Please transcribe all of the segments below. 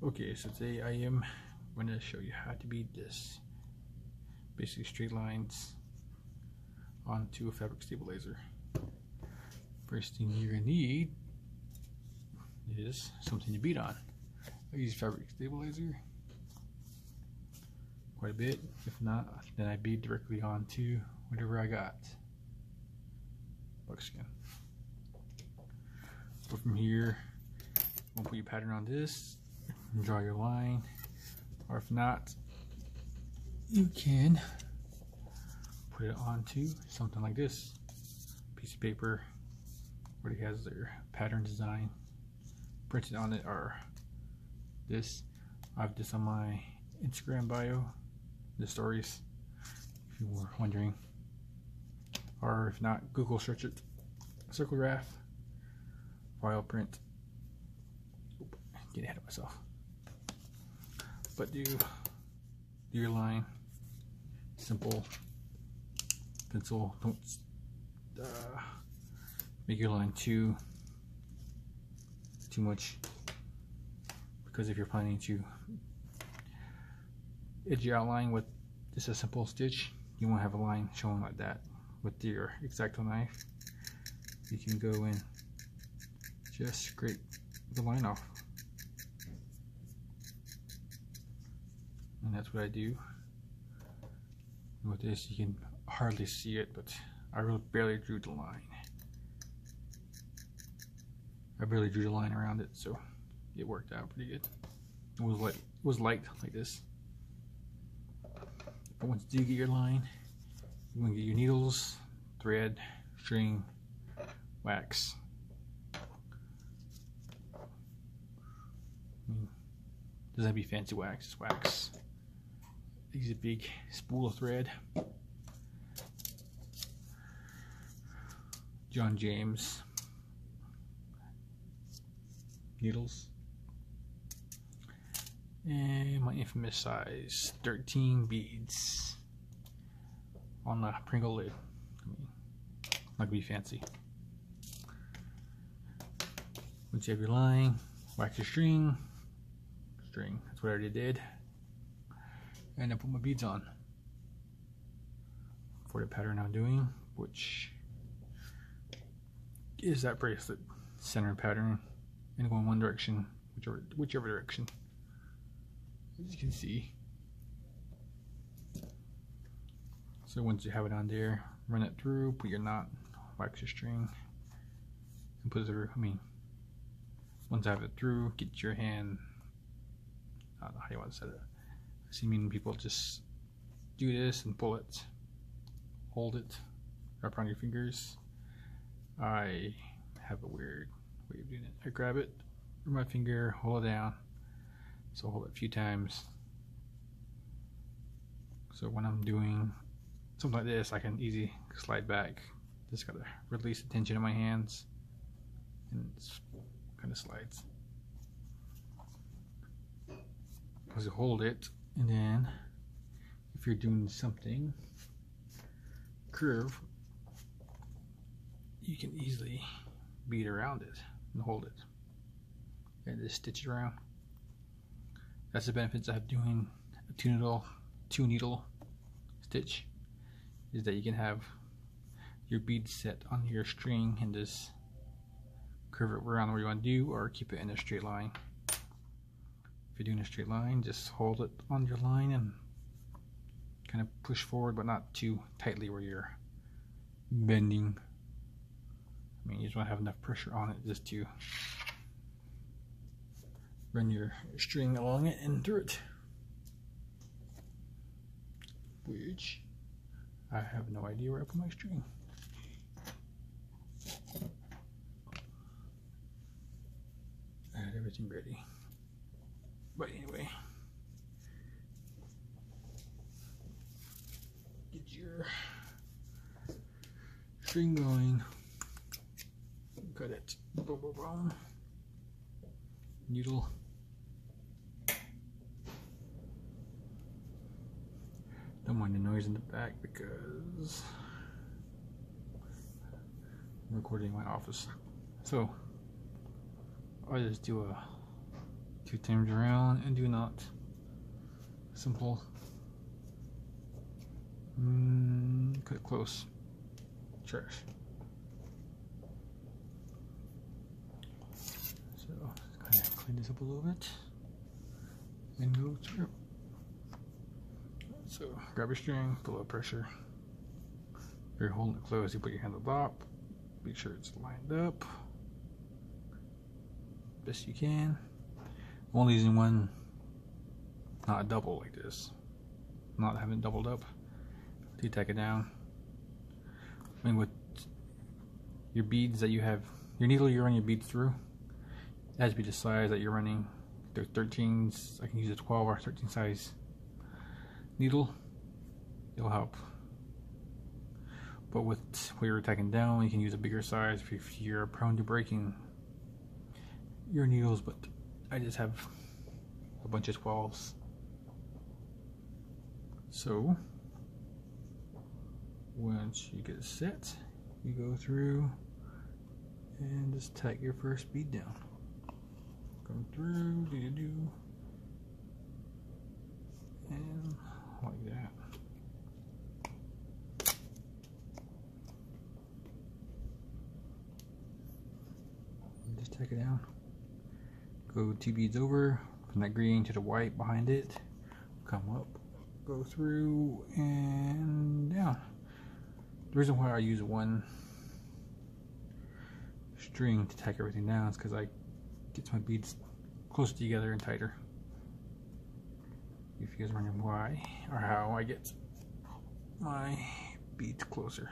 Okay, so today I am going to show you how to bead this. Basically straight lines onto a fabric stabilizer. First thing you're going to need is something to bead on. I use fabric stabilizer quite a bit. If not, then I bead directly onto whatever I got. Buckskin. So from here, we'll put your pattern on this, draw your line, or if not, you can put it onto something like this piece of paper where it has their pattern design printed on it, or this. I have this on my Instagram bio, the stories, if you were wondering, or if not, Google search it, circle graph, file print. Oop, get ahead of myself. But do your line simple, pencil. Don't make your line too much, because if you're planning to edge your outline with just a simple stitch, you won't have a line showing like that. With your X-Acto knife, you can go and just scrape the line off, and that's what I do. With this, you can hardly see it, but I really barely drew the line. I barely drew the line around it, so it worked out pretty good. It was light like this. But once you do get your line, you're going to get your needles, thread, string, wax. Doesn't have to be fancy wax, it's wax. Use a big spool of thread. John James needles. And my infamous size 13 beads on a Pringle lid. I mean, not gonna be fancy. Once you have your line, wax your string. That's what I already did. And I put my beads on for the pattern I'm doing, which is that bracelet center pattern, and go in one direction, whichever direction. As you can see. So once you have it on there, run it through, put your knot, wax your string, and put it through. Once I have it through, get your hand, I don't know how you want to set it. I see many people just do this and pull it, hold it, wrap around your fingers. I have a weird way of doing it. I grab it with my finger, hold it down. So hold it a few times. So when I'm doing something like this, I can easily slide back. Just gotta release the tension in my hands, and it kind of slides. Because you hold it, and then if you're doing something curve, you can easily bead around it and hold it, and just stitch it around. That's the benefits of doing a two needle stitch, is that you can have your bead set on your string and just curve it around where you want to do, or keep it in a straight line. If you're doing a straight line, just hold it on your line and kind of push forward, but not too tightly where you're bending. I mean, you just want to have enough pressure on it just to run your string along it and through it. Which I have no idea where I put my string. I had everything ready. But anyway, get your string going, cut it, boom, boom, boom. Needle, don't mind the noise in the back because I'm recording in my office. So I just do a few times around and do not simple cut close trash. So kind of clean this up a little bit and go through. So grab your string, put a little pressure. If you're holding it close, you put your hand on the top. Make sure it's lined up best you can. I'm only using one, not a double like this. Not having it doubled up. You tack it down. I mean, with your beads that you have, your needle you're running your beads through, it has to be the size that you're running. They're 13s. I can use a 12 or 13 size needle. It'll help. But with what you're tacking down, you can use a bigger size if you're prone to breaking your needles. But I just have a bunch of 12s. So once you get set, you go through and just tack your first bead down. Come through, and like that. And just tack it down. Go 2 beads over from that green to the white behind it. Come up, go through and down. The reason why I use one string to tack everything down is because I get my beads closer together and tighter. If you guys are wondering why or how I get my beads closer.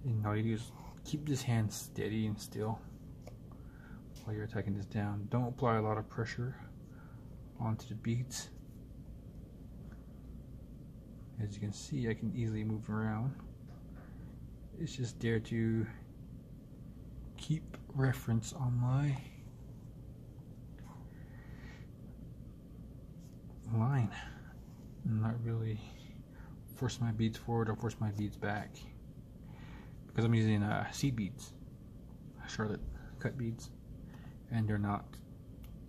And all you do is keep this hand steady and still while you're tacking this down. Don't apply a lot of pressure onto the beads. As you can see, I can easily move around. It's just there to keep reference on my line. I'm not really force my beads forward or force my beads back, because I'm using seed beads, Charlotte cut beads, and they're not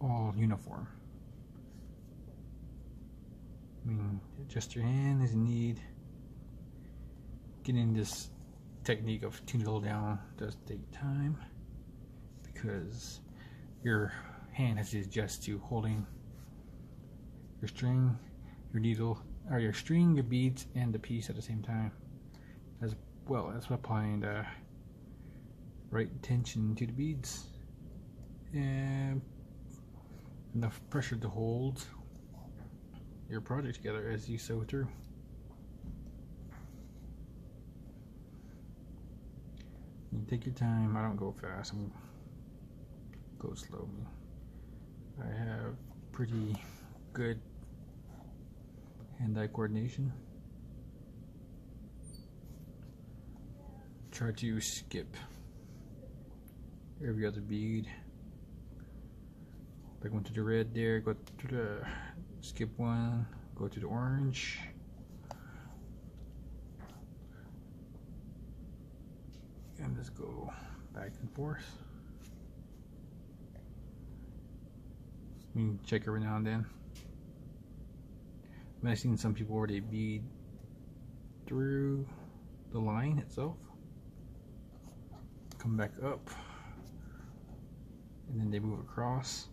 all uniform. I mean, adjust your hand as you need. Getting this technique of 2 needle down does take time, because your hand has to adjust to holding your string, your needle, or your string, your beads, and the piece at the same time, as well as applying the right tension to the beads and enough pressure to hold your project together as you sew through. You take your time. I don't go fast. I'm go slow. I have pretty good hand-eye coordination. Try to skip every other bead. If I go into the red there, go to the skip one, go to the orange, and just go back and forth. You can check every now and then. I've seen some people already bead through the line itself, come back up, and then they move across.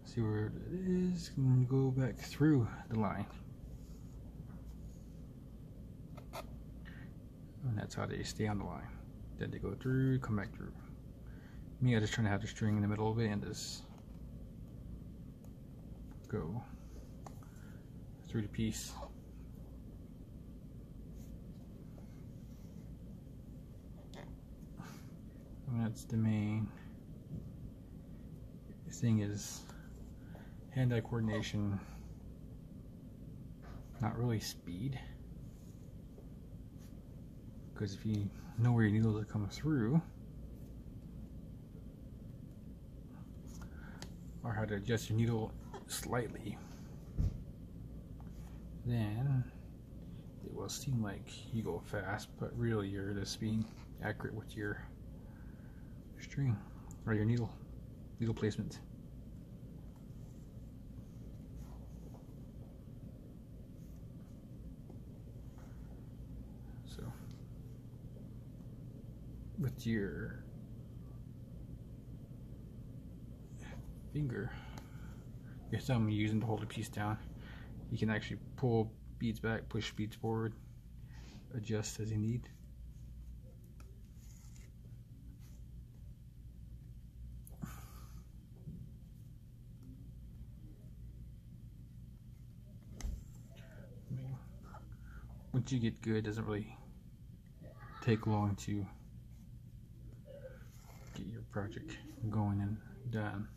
See where it is, and go back through the line. And that's how they stay on the line. Then they go through, come back through. Me, I just trying to have the string in the middle of it and just go through the piece. And that's the main thing, is hand-eye coordination, not really speed. Because if you know where your needles are coming through, or how to adjust your needle slightly, then it will seem like you go fast, but really you're just being accurate with your string or your needle placement. So with your finger, your thumb you're using to hold the piece down, you can actually pull beads back, push beads forward, adjust as you need. Once you get good, it doesn't really take long to get your project going and done,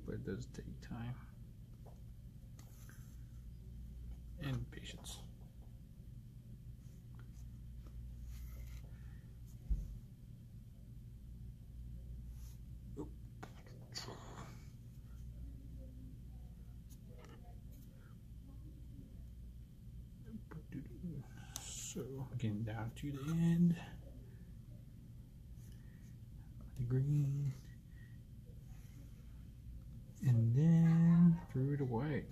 but it does take time and patience. So getting down to the end, the green, and then through the white.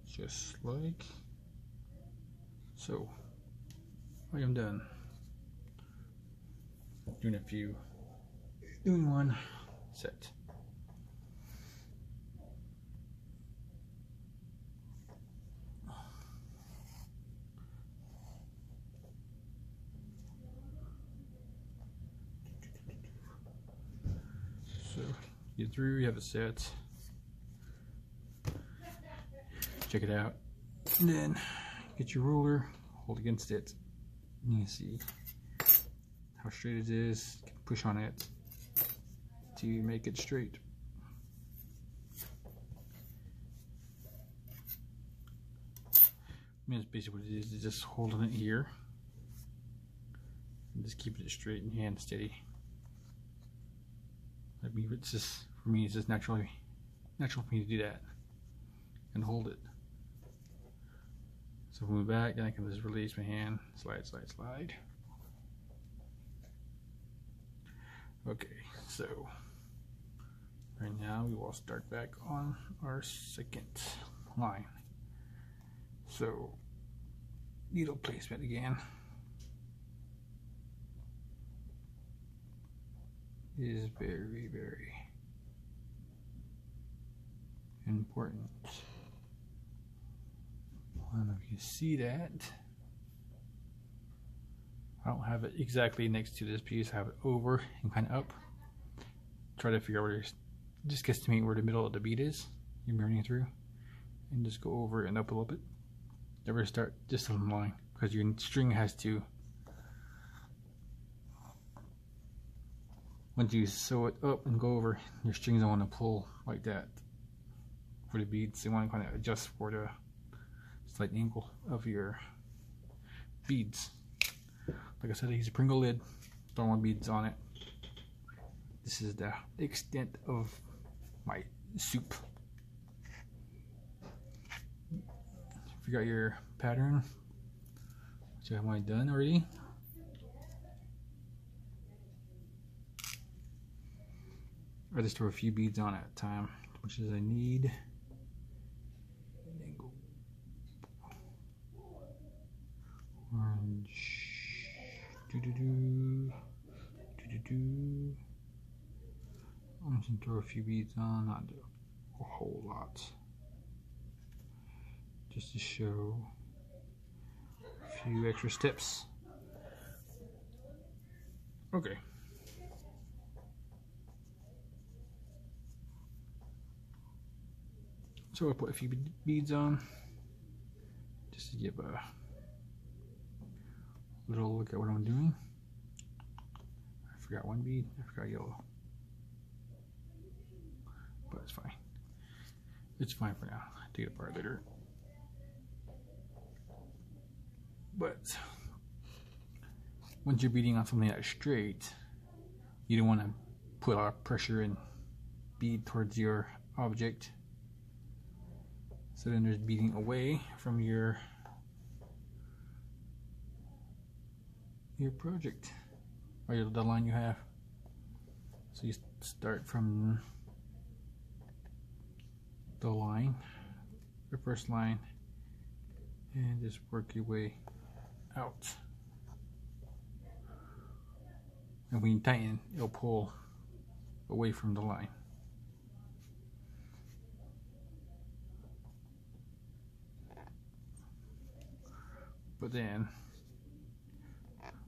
Just like so. I am done. Doing one set. So get through, you have a set. Check it out. And then get your ruler, hold against it. And you can see how straight it is. Push on it to make it straight. I mean, that's basically what it is just holding it here and just keeping it straight in your hand, steady. I mean, it's just, for me, it's just natural for me to do that and hold it. So move back, and I can just release my hand, slide, slide, slide. Okay, so right now we will start back on our second line. So needle placement again is very, very important. I don't know if you see that. I don't have it exactly next to this piece. I have it over and kind of up. Try to figure out where just guesstimate where the middle of the bead is. You're running through, and just go over and up a little bit. Never start just on the line because your string has to. Once you sew it up and go over, your strings don't want to pull like that. For the beads, they want to kind of adjust for the slight angle of your beads. Like I said, I use a Pringle lid, don't want beads on it. This is the extent of my soup. Figure out your pattern, which I have mine done already. I just throw a few beads on at a time, as much as I need. And then go orange. I'm just gonna throw a few beads on, not do a whole lot, just to show a few extra steps. Okay. So I put a few beads on, just to give a little look at what I'm doing. I forgot one bead, I forgot yellow. But it's fine. It's fine for now. I'll take it apart later. But once you're beading on something that's straight, you don't want to put a lot of pressure and bead towards your object. So then there's beading away from your project or the line you have. So you start from the line, the first line, and just work your way out. And when you tighten, it'll pull away from the line. But then,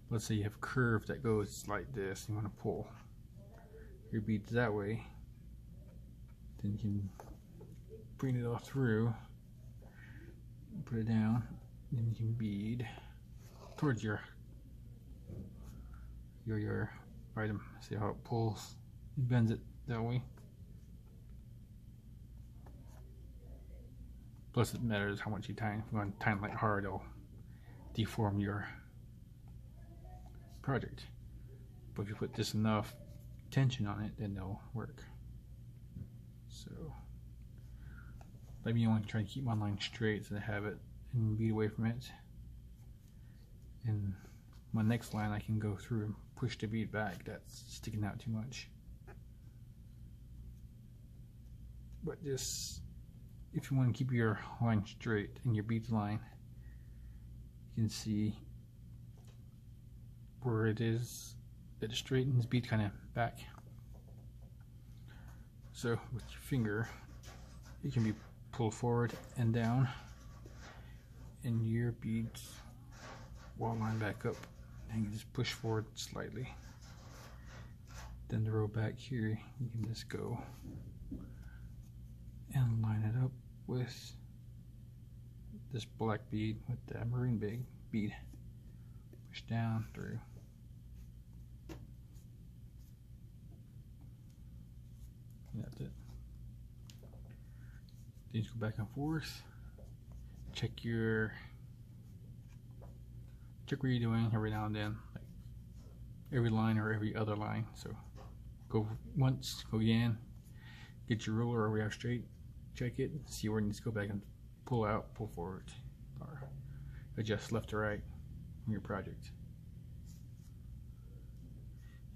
let's say you have a curve that goes like this, you want to pull your beads that way, then you can bring it all through, put it down, then you can bead towards your item. See how it pulls, it bends it that way. Plus it matters how much you tighten. If you want to tighten like hard, it'll deform your project. But if you put just enough tension on it, then it'll work. So maybe you want to try to keep my line straight so I have it and bead away from it. And my next line I can go through and push the bead back that's sticking out too much. But just if you want to keep your line straight and your bead line, you can see where it is that it straightens bead kind of back. So with your finger, it can be pulled forward and down, and your beads will line back up, and you just push forward slightly. Then the row back here, you can just go and line it up with this black bead with that maroon bead. Push down through. And that's it. Then you go back and forth. Check where you're doing every now and then, like every line or every other line. So go once, go again, get your ruler or straight, check it, see where it needs to go back and pull out, pull forward, or adjust left to right on your project.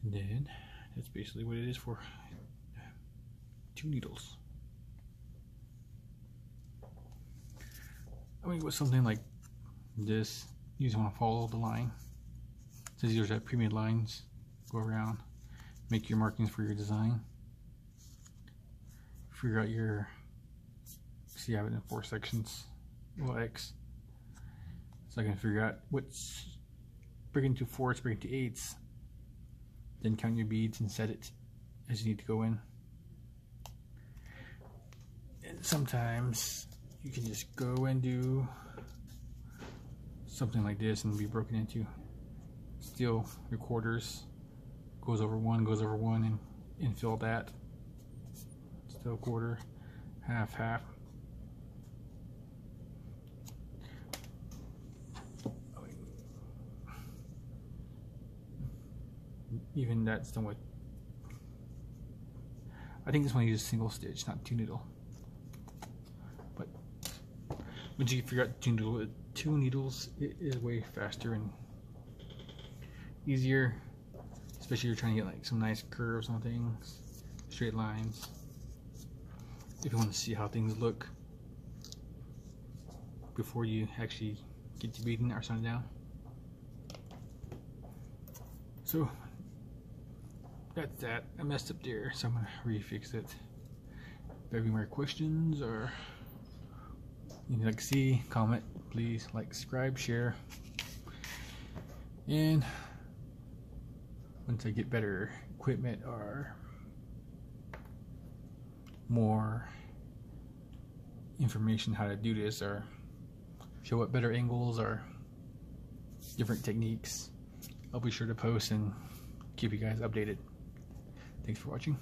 And then that's basically what it is for 2 needles. I mean, with something like this, you just want to follow the line. So these are pre-made lines. Go around, make your markings for your design. Figure out your, see, I have it in 4 sections, little X. So I can figure out what's breaking to 4s, breaking to 8s. Then count your beads and set it as you need to go in. And sometimes you can just go and do something like this and be broken into still your quarters. Goes over 1, and fill that. Still quarter, half, half. Even that's done with, I think this one uses single stitch, not 2 needle. But once you figure out 2 needles, it is way faster and easier, especially if you're trying to get like some nice curves on things, straight lines. If you want to see how things look before you actually get to beading or something down. So that's that. I messed up there, so I'm gonna refix it. If you have any more questions or you'd like to see, comment, please like, subscribe, share. And once I get better equipment or more information how to do this, or show what better angles or different techniques, I'll be sure to post and keep you guys updated. Thanks for watching.